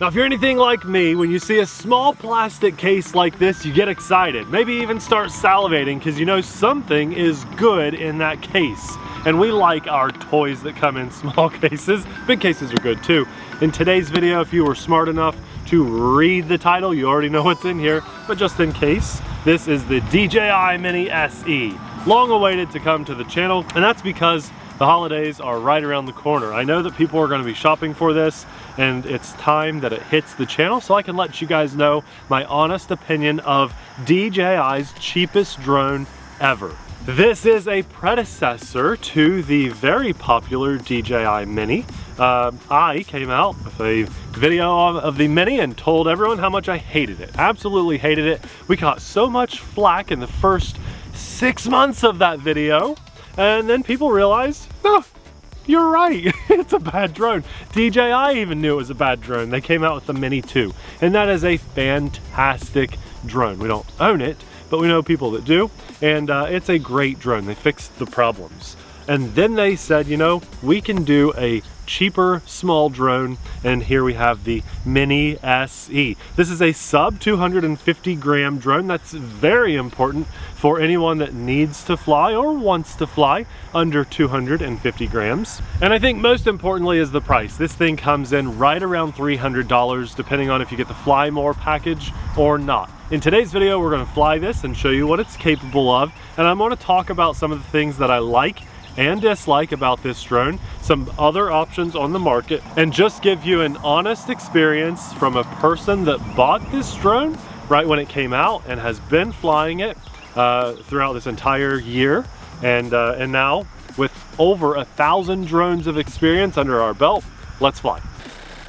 Now, if you're anything like me, when you see a small plastic case like this, you get excited. Maybe even start salivating because you know something is good in that case. And we like our toys that come in small cases. Big cases are good too. In today's video, if you were smart enough to read the title, you already know what's in here, but just in case, this is the DJI Mini SE. Long awaited to come to the channel, and that's because the holidays are right around the corner. I know that people are going to be shopping for this, and it's time that it hits the channel so I can let you guys know my honest opinion of DJI's cheapest drone ever. This is a predecessor to the very popular DJI Mini. I came out with a video of the Mini and told everyone how much I hated it. Absolutely hated it. We got so much flack in the first 6 months of that video. And then people realized, oh, you're right, it's a bad drone. DJI even knew it was a bad drone. They came out with the Mini 2, and that is a fantastic drone. We don't own it, but we know people that do, and it's a great drone. They fixed the problems. And then they said, you know, we can do a cheaper small drone, and here we have the Mini SE. This is a sub 250 gram drone. That's very important for anyone that needs to fly or wants to fly under 250 grams. And I think most importantly is the price. This thing comes in right around $300 depending on if you get the Fly More package or not. In today's video, we're going to fly this and show you what it's capable of, and I'm going to talk about some of the things that I like and dislike about this drone, some other options on the market, and just give you an honest experience from a person that bought this drone right when it came out and has been flying it throughout this entire year, and now with over 1,000 drones of experience under our belt. Let's fly.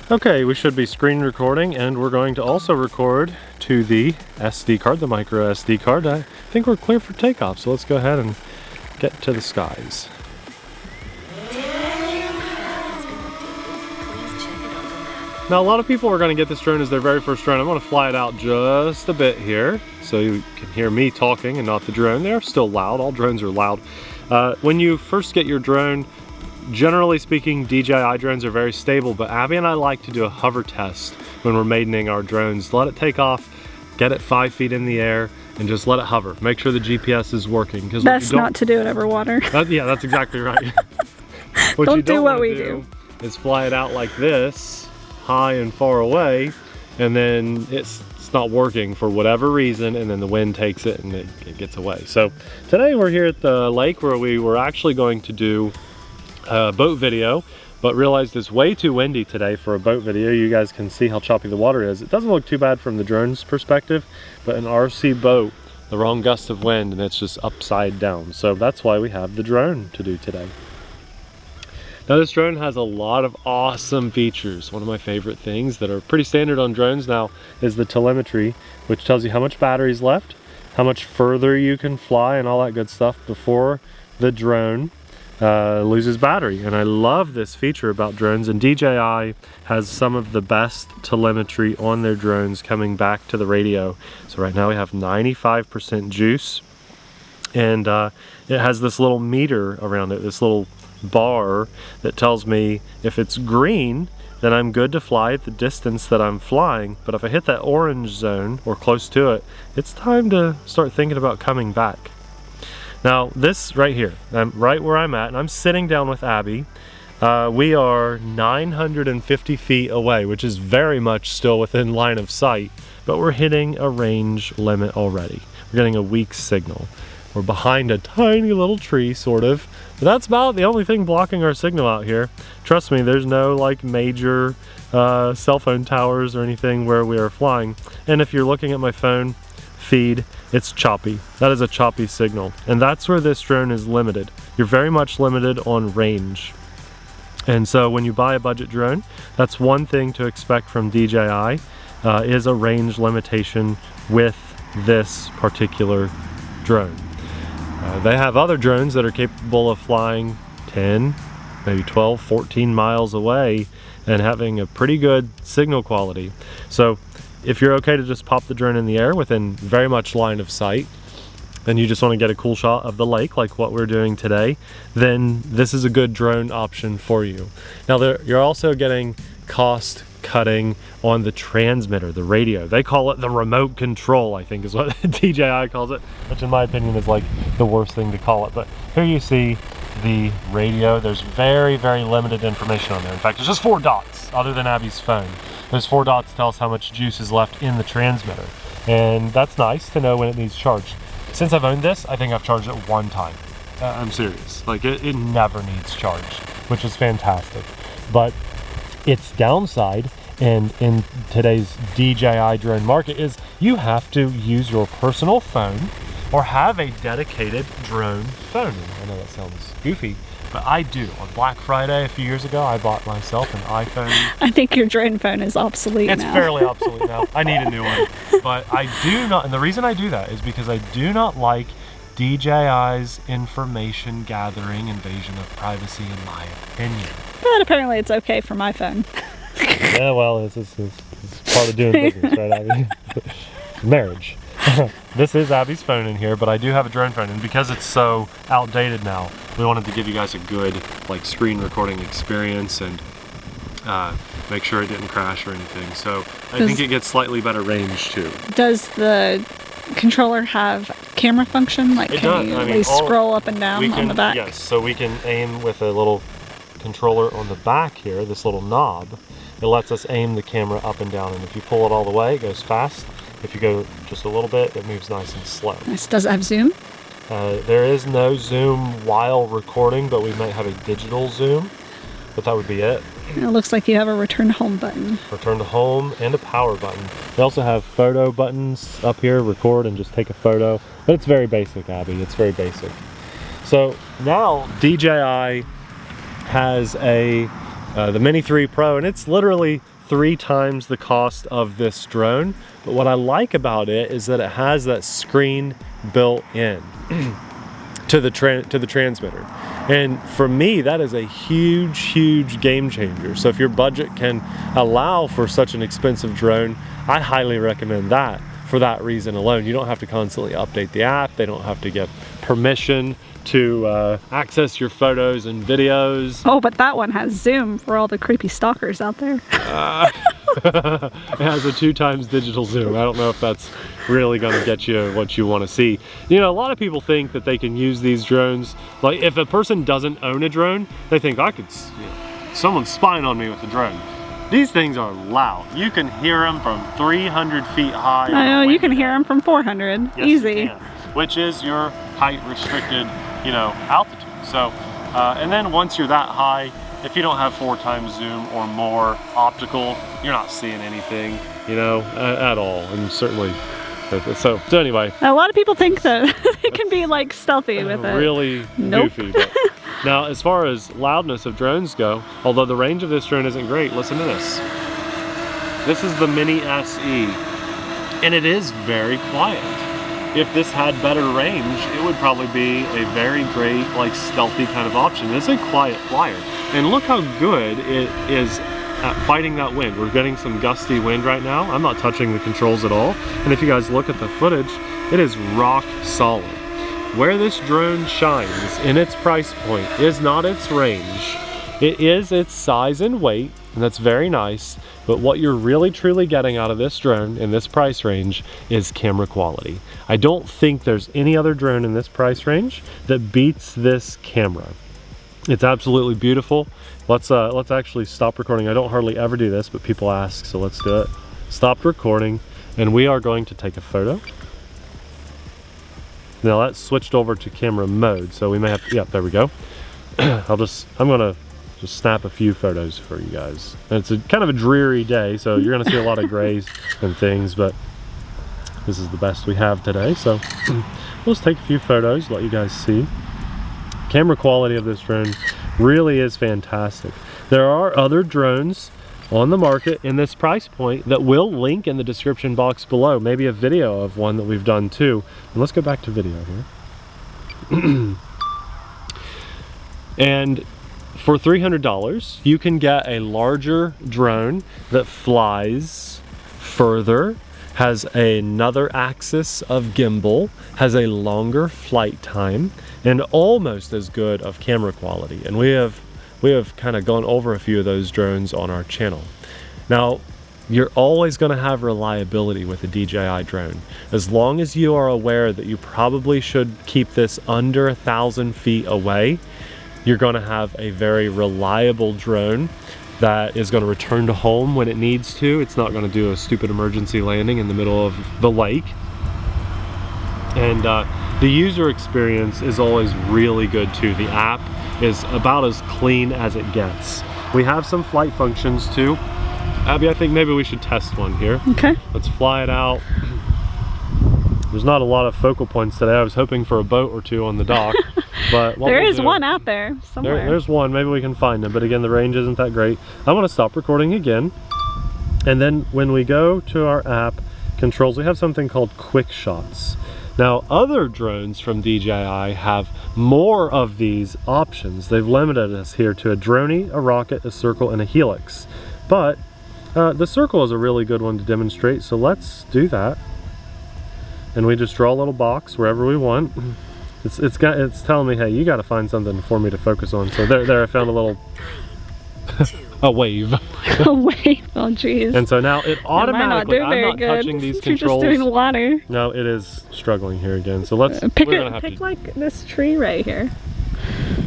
Okay, we should be screen recording, and we're going to also record to the SD card, the micro SD card. I think we're clear for takeoff, so let's go ahead and get to the skies. Now, a lot of people are going to get this drone as their very first drone. I'm going to fly it out just a bit here so you can hear me talking and not the drone. They're still loud. All drones are loud. When you first get your drone, generally speaking, DJI drones are very stable, but Abby and I like to do a hover test when we're maidening our drones. Let it take off, get it 5 feet in the air, and just let it hover. Make sure the GPS is working. Best not to do it over water. Yeah, that's exactly right. Don't do what we do is fly it out like this, high and far away, and then it's not working for whatever reason, and then the wind takes it and it gets away. So today we're here at the lake where we were actually going to do a boat video, but realized it's way too windy today for a boat video. You guys can see how choppy the water is. It doesn't look too bad from the drone's perspective, but an RC boat, the wrong gust of wind and it's just upside down. So that's why we have the drone to do today. Now, this drone has a lot of awesome features. One of my favorite things that are pretty standard on drones now is the telemetry, which tells you how much battery's left, how much further you can fly, and all that good stuff before the drone loses battery. And I love this feature about drones, and DJI has some of the best telemetry on their drones coming back to the radio. So right now we have 95% juice, and it has this little meter around it, this little bar that tells me if it's green, then I'm good to fly at the distance that I'm flying. But if I hit that orange zone or close to it, it's time to start thinking about coming back. Now, this right here, I'm right where I'm at, and I'm sitting down with Abby. We are 950 feet away, which is very much still within line of sight, but we're hitting a range limit already. We're getting a weak signal. We're behind a tiny little tree, sort of. But that's about the only thing blocking our signal out here. Trust me, there's no like major cell phone towers or anything where we are flying. And if you're looking at my phone feed, it's choppy. That is a choppy signal. And that's where this drone is limited. You're very much limited on range. And so when you buy a budget drone, that's one thing to expect from DJI, is a range limitation with this particular drone. They have other drones that are capable of flying 10, maybe 12, 14 miles away and having a pretty good signal quality. So if you're okay to just pop the drone in the air within very much line of sight, and you just want to get a cool shot of the lake like what we're doing today, then this is a good drone option for you. Now you're also getting cost cutting on the transmitter, the radio. They call it the remote control, I think is what DJI calls it, which in my opinion is like the worst thing to call it. But here you see the radio. There's very, very limited information on there. In fact, there's just 4 dots other than Abby's phone. Those 4 dots tell us how much juice is left in the transmitter. And that's nice to know when it needs charged. Since I've owned this, I think I've charged it 1 time. I'm serious. Like it never needs charged, which is fantastic. But its downside, and in today's DJI drone market, is you have to use your personal phone or have a dedicated drone phone. I know that sounds goofy, but I do. On Black Friday a few years ago, I bought myself an iPhone. I think your drone phone is obsolete now. It's fairly obsolete now. I need a new one. But I do not, and the reason I do that is because I do not like DJI's information gathering invasion of privacy, in my opinion. But apparently it's okay for my phone. Yeah, well, it's part of doing business, right, Abby? Marriage. This is Abby's phone in here, but I do have a drone phone, and because it's so outdated now, we wanted to give you guys a good like screen recording experience and make sure it didn't crash or anything. So I think it gets slightly better range too. Does the controller have camera function? Like, can you at least scroll up and down on the back? Yes, so we can aim with a little controller on the back here, this little knob. It lets us aim the camera up and down, and if you pull it all the way, it goes fast. If you go just a little bit, it moves nice and slow. Nice. Does it have zoom? There is no zoom while recording, but we might have a digital zoom, but that would be it. It looks like you have a return to home button. Return to home and a power button. They also have photo buttons up here, record and just take a photo. But it's very basic, Abby, it's very basic. So now DJI has the Mini 3 Pro, and it's literally 3 times the cost of this drone. But what I like about it is that it has that screen built in to the transmitter. And for me, that is a huge, huge game changer. So if your budget can allow for such an expensive drone, I highly recommend that for that reason alone. You don't have to constantly update the app. They don't have to get permission to access your photos and videos. Oh, but that one has zoom for all the creepy stalkers out there. It has a 2 times digital zoom. I don't know if that's really going to get you what you want to see. You know, a lot of people think that they can use these drones. Like, if a person doesn't own a drone, they think, I could, you know, someone's spying on me with a drone. These things are loud. You can hear them from 300 feet high. I know, you can hear them from 400. Yes, easy. You can, which is your height restricted, you know, altitude. So, and then once you're that high, if you don't have 4 times zoom or more optical, you're not seeing anything, you know, at all. And certainly, so anyway. A lot of people think that it can be like stealthy with it. Really goofy. But now, as far as loudness of drones go, although the range of this drone isn't great, listen to this. This is the Mini SE, and it is very quiet. If this had better range, it would probably be a very great, like, stealthy kind of option. It's a quiet flyer. And look how good it is at fighting that wind. We're getting some gusty wind right now. I'm not touching the controls at all. And if you guys look at the footage, it is rock solid. Where this drone shines in its price point is not its range. It is its size and weight, and that's very nice. But what you're really truly getting out of this drone in this price range is camera quality. I don't think there's any other drone in this price range that beats this camera. It's absolutely beautiful. Let's actually stop recording. I don't hardly ever do this, but people ask, so let's do it. Stopped recording, and we are going to take a photo. Now that's switched over to camera mode, so we may have to, yeah, there we go. I'm gonna just snap a few photos for you guys. And it's kind of a dreary day, so you're gonna see a lot of grays and things, but this is the best we have today. So let's take a few photos, let you guys see. Camera quality of this drone really is fantastic. There are other drones on the market in this price point that we'll link in the description box below, maybe a video of one that we've done too. And let's go back to video here. And for $300, you can get a larger drone that flies further, has another axis of gimbal, has a longer flight time, and almost as good of camera quality. And we have kind of gone over a few of those drones on our channel. Now, you're always going to have reliability with a DJI drone. As long as you are aware that you probably should keep this under 1,000 feet away, you're going to have a very reliable drone that is going to return to home when it needs to. It's not going to do a stupid emergency landing in the middle of the lake. And the user experience is always really good too. The app is about as clean as it gets. We have some flight functions too. Abby, I think maybe we should test one here. Okay. Let's fly it out. There's not a lot of focal points today. I was hoping for a boat or two on the dock, but there is one out there somewhere. There's one. Maybe we can find it, but again, the range isn't that great. I want to stop recording again, and then when we go to our app controls, we have something called Quick Shots. Now, other drones from DJI have more of these options. They've limited us here to a droney, a rocket, a circle, and a helix, but the circle is a really good one to demonstrate, so let's do that. And we just draw a little box wherever we want. It's telling me, hey, you got to find something for me to focus on. So there, I found a little a wave. A wave. Oh, jeez. And so now it automatically. I'm not touching these controls. You're just doing water. No, it is struggling here again. So let's pick like this tree right here.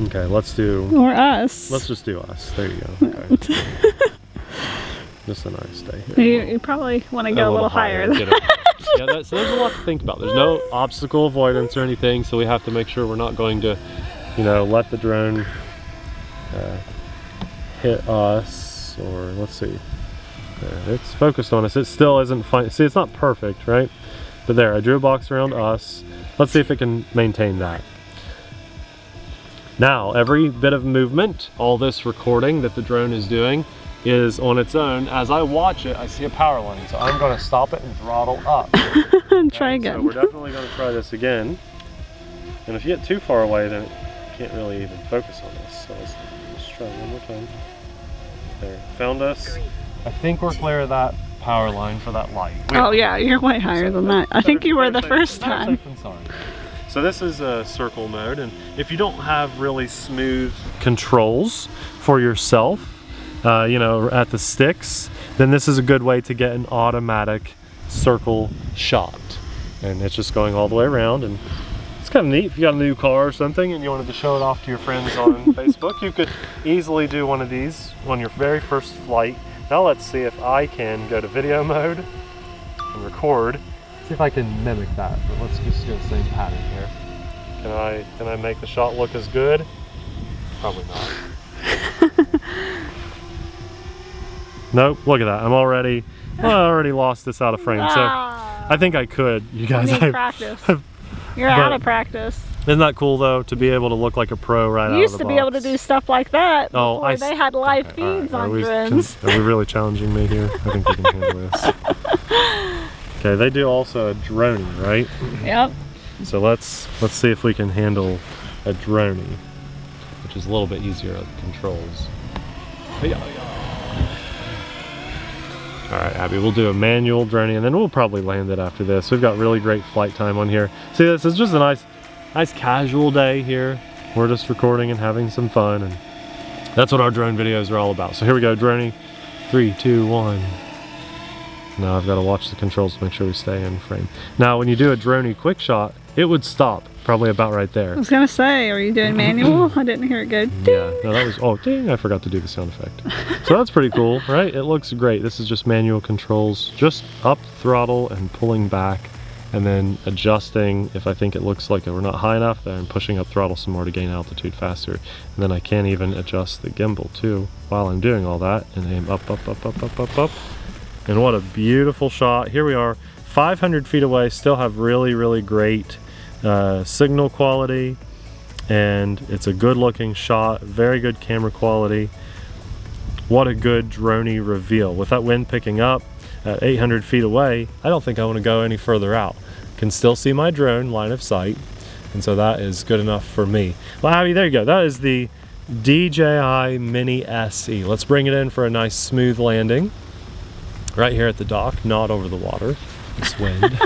Okay, let's do. Or us. Let's just do us. There you go. Okay. Just a nice day here. You probably want to go a little higher. Yeah, so there's a lot to think about. There's no obstacle avoidance or anything, so we have to make sure we're not going to, you know, let the drone hit us, or let's see. There, it's focused on us. It still isn't fine. See, it's not perfect, right? But there, I drew a box around us. Let's see if it can maintain that. Now, every bit of movement, all this recording that the drone is doing, is on its own. As I watch it, I see a power line, so I'm going to stop it and throttle up. Try again. So we're definitely going to try this again. And if you get too far away, then it can't really even focus on this. So let's try one more time. There, found us. I think we're clear of that power line for that light. Oh yeah, you're way higher than that. I think you were the first time. So this is a circle mode, and if you don't have really smooth controls for yourself, you know, at the sticks, then this is a good way to get an automatic circle shot. And it's just going all the way around, and it's kind of neat. If you got a new car or something and you wanted to show it off to your friends on Facebook, you could easily do one of these on your very first flight. Now let's see if I can go to video mode and record. See if I can mimic that, but let's just do the same pattern here. Can I make the shot look as good? Probably not. Nope, look at that. I already lost this out of frame. So I think I could. You guys, practice. You're out of practice. Isn't that cool though, to be able to look like a pro right out of the box? You used to be able to do stuff like that before they had live feeds on drones. Are we really challenging me here? I think we can handle this. Okay, they do also a droney, right? Yep. So let's see if we can handle a droney, which is a little bit easier at the controls. All right, Abby, we'll do a manual droney, and then we'll probably land it after this. We've got really great flight time on here. See, this is just a nice casual day here. We're just recording and having some fun, and that's what our drone videos are all about. So here we go, droney. 3, 2, 1. Now I've got to watch the controls to make sure we stay in frame. Now, when you do a droney quick shot, it would stop probably about right there. I was gonna say, are you doing manual? I didn't hear it go ding. Yeah, no, that was, oh ding, I forgot to do the sound effect. So that's pretty cool, right? It looks great. This is just manual controls, just up throttle and pulling back, and then adjusting if I think it looks like we're not high enough, then I'm pushing up throttle some more to gain altitude faster. And then I can even adjust the gimbal too while I'm doing all that, and aim up, up, up, up, up, up, up. And what a beautiful shot. Here we are, 500 feet away, still have really, really great signal quality, and it's a good looking shot, very good camera quality. What a good droney reveal. With that wind picking up at 800 feet away, I don't think I want to go any further out. Can still see my drone line of sight, and so that is good enough for me. Well, Abby, there you go. That is the DJI Mini SE. Let's bring it in for a nice smooth landing right here at the dock, not over the water. This wind.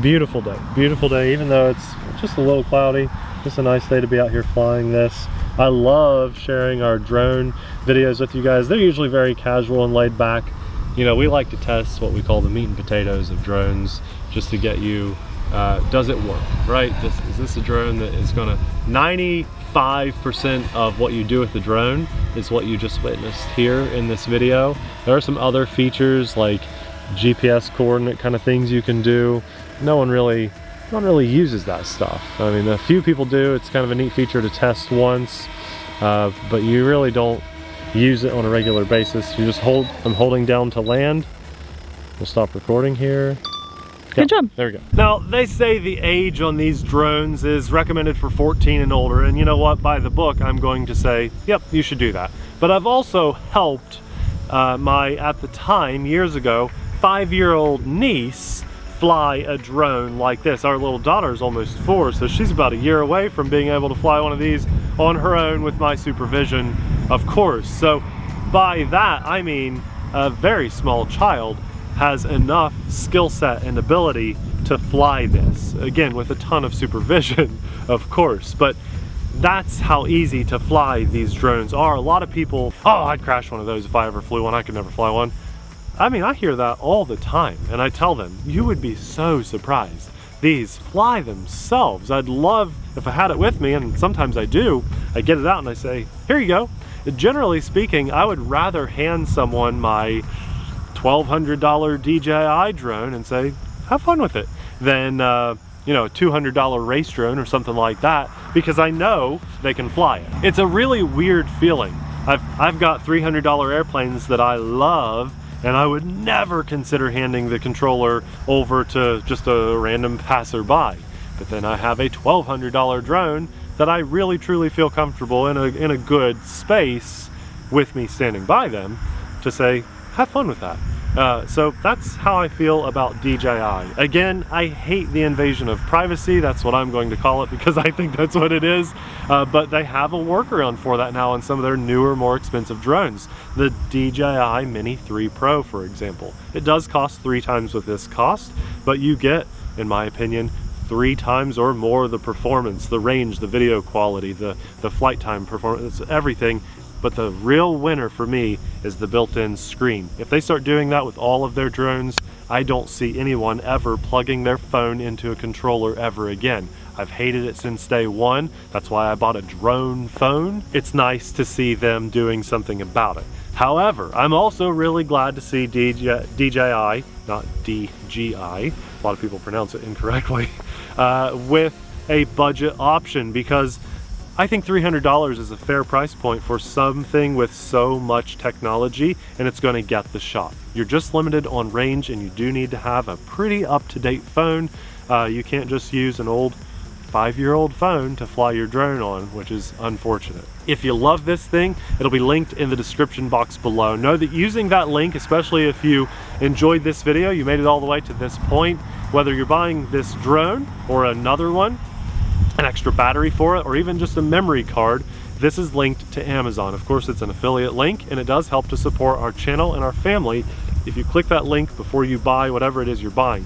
Beautiful day, even though it's just a little cloudy. Just a nice day to be out here flying this. I love sharing our drone videos with you guys. They're usually very casual and laid back. You know, we like to test what we call the meat and potatoes of drones, just to get you, does it work, right? Is this a drone that is gonna, 95% of what you do with the drone is what you just witnessed here in this video. There are some other features like GPS coordinate kind of things you can do. No one really uses that stuff. I mean, a few people do. It's kind of a neat feature to test once, but you really don't use it on a regular basis. You just hold, I'm holding down to land. We'll stop recording here. Good job. There we go. Now, they say the age on these drones is recommended for 14 and older, and you know what? By the book, I'm going to say, yep, you should do that. But I've also helped my, at the time, years ago, 5-year-old niece fly a drone like this. Our little daughter's almost 4, so she's about a year away from being able to fly one of these on her own with my supervision, of course. So by that, I mean a very small child has enough skill set and ability to fly this. Again, with a ton of supervision, of course, but that's how easy to fly these drones are. A lot of people, oh, I'd crash one of those if I ever flew one. I could never fly one. I mean, I hear that all the time, and I tell them, you would be so surprised. These fly themselves. I'd love, if I had it with me, and sometimes I do, I get it out and I say, here you go. Generally speaking, I would rather hand someone my $1,200 DJI drone and say, have fun with it, than you know, a $200 race drone or something like that, because I know they can fly it. It's a really weird feeling. I've got $300 airplanes that I love, and I would never consider handing the controller over to just a random passerby. But then I have a $1,200 drone that I really truly feel comfortable in a good space with me standing by them to say, have fun with that. So that's how I feel about DJI. Again, I hate the invasion of privacy. That's what I'm going to call it, because I think that's what it is. But they have a workaround for that now on some of their newer, more expensive drones. The DJI Mini 3 Pro, for example. It does cost 3 times what this cost, but you get, in my opinion, 3 times or more the performance, the range, the video quality, the flight time performance, everything. But the real winner for me is the built-in screen. If they start doing that with all of their drones, I don't see anyone ever plugging their phone into a controller ever again. I've hated it since day one. That's why I bought a drone phone. It's nice to see them doing something about it. However, I'm also really glad to see DJI, not DGI, a lot of people pronounce it incorrectly, with a budget option, because I think $300 is a fair price point for something with so much technology, and it's going to get the shot. You're just limited on range, and you do need to have a pretty up-to-date phone. You can't just use an old 5-year-old phone to fly your drone on, which is unfortunate. If you love this thing, it'll be linked in the description box below. Know that using that link, especially if you enjoyed this video, you made it all the way to this point, whether you're buying this drone or another one, an extra battery for it, or even just a memory card, this is linked to Amazon. Of course, it's an affiliate link, and it does help to support our channel and our family if you click that link before you buy whatever it is you're buying.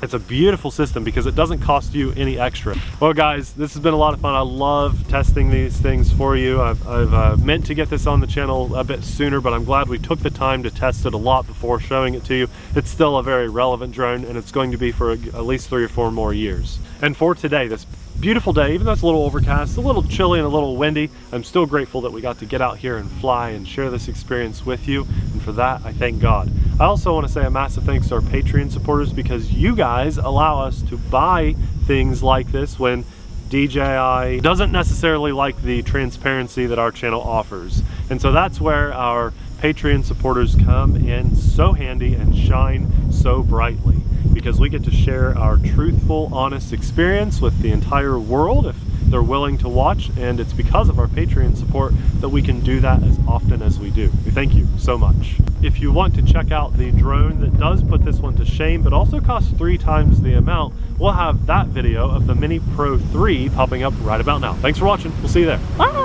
It's a beautiful system because it doesn't cost you any extra. Well guys, this has been a lot of fun. I love testing these things for you. I've meant to get this on the channel a bit sooner, but I'm glad we took the time to test it a lot before showing it to you. It's still a very relevant drone, and it's going to be for at least 3 or 4 more years. And for today, this beautiful day, even though it's a little overcast, a little chilly and a little windy, I'm still grateful that we got to get out here and fly and share this experience with you, and for that I thank God. I also want to say a massive thanks to our Patreon supporters, because you guys allow us to buy things like this when DJI doesn't necessarily like the transparency that our channel offers. And so that's where our Patreon supporters come in so handy and shine so brightly, because we get to share our truthful, honest experience with the entire world if they're willing to watch, and it's because of our Patreon support that we can do that as often as we do. We thank you so much. If you want to check out the drone that does put this one to shame but also costs 3 times the amount, we'll have that video of the Mini Pro 3 popping up right about now. Thanks for watching. We'll see you there. Bye.